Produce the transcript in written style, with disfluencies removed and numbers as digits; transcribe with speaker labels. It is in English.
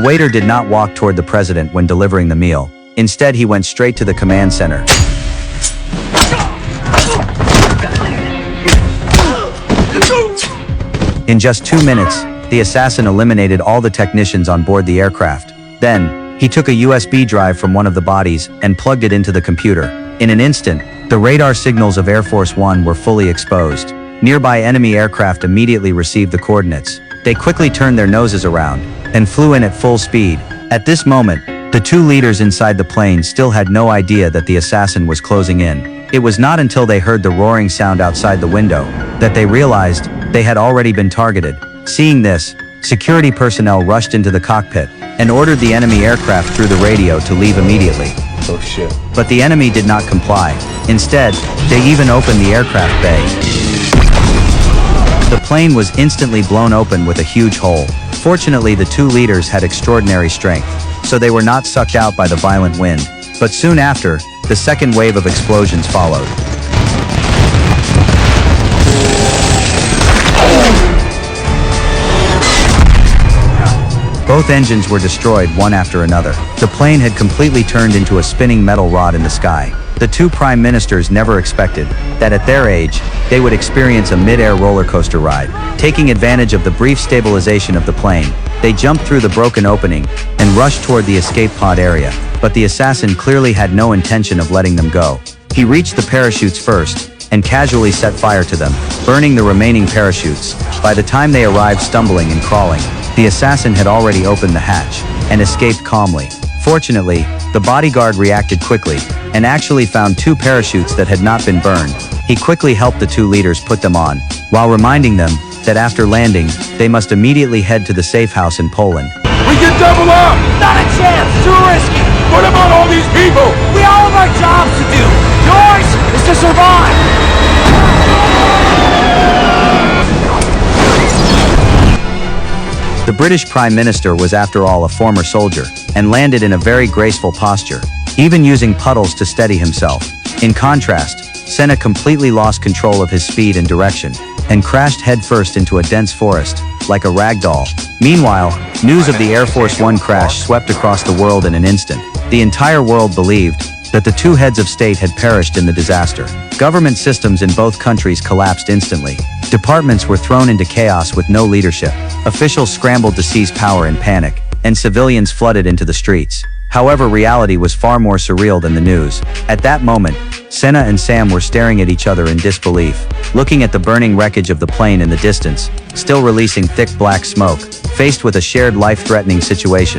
Speaker 1: The waiter did not walk toward the president when delivering the meal. Instead, he went straight to the command center. In just 2 minutes, the assassin eliminated all the technicians on board the aircraft. Then, he took a USB drive from one of the bodies and plugged it into the computer. In an instant, the radar signals of Air Force One were fully exposed. Nearby enemy aircraft immediately received the coordinates. They quickly turned their noses around and flew in at full speed. At this moment, the two leaders inside the plane still had no idea that the assassin was closing in. It was not until they heard the roaring sound outside the window that they realized they had already been targeted. Seeing this, security personnel rushed into the cockpit and ordered the enemy aircraft through the radio to leave immediately.
Speaker 2: Oh shit.
Speaker 1: But the enemy did not comply. Instead, they even opened the aircraft bay. The plane was instantly blown open with a huge hole. Fortunately, the two leaders had extraordinary strength, so they were not sucked out by the violent wind. But soon after, the second wave of explosions followed. Both engines were destroyed one after another. The plane had completely turned into a spinning metal rod in the sky. The two prime ministers never expected that at their age, they would experience a mid-air roller coaster ride. Taking advantage of the brief stabilization of the plane, they jumped through the broken opening and rushed toward the escape pod area. But the assassin clearly had no intention of letting them go. He reached the parachutes first and casually set fire to them, burning the remaining parachutes. By the time they arrived stumbling and crawling, the assassin had already opened the hatch and escaped calmly. Fortunately, the bodyguard reacted quickly and actually found 2 parachutes that had not been burned. He quickly helped the two leaders put them on, while reminding them that after landing, they must immediately head to the safe house in Poland.
Speaker 2: We can double up!
Speaker 3: Not a chance! Too risky!
Speaker 2: What about all these people?
Speaker 3: We all have our jobs to do! Yours is to survive!
Speaker 1: The British Prime Minister was after all a former soldier, and landed in a very graceful posture, even using puddles to steady himself. In contrast, Senna completely lost control of his speed and direction, and crashed headfirst into a dense forest, like a rag doll. Meanwhile, news of the Air Force One crash swept across the world in an instant. The entire world believed that the two heads of state had perished in the disaster. Government systems in both countries collapsed instantly. Departments were thrown into chaos with no leadership. Officials scrambled to seize power in panic, and civilians flooded into the streets. However, reality was far more surreal than the news. At that moment, Senna and Sam were staring at each other in disbelief, looking at the burning wreckage of the plane in the distance, still releasing thick black smoke. Faced with a shared life-threatening situation,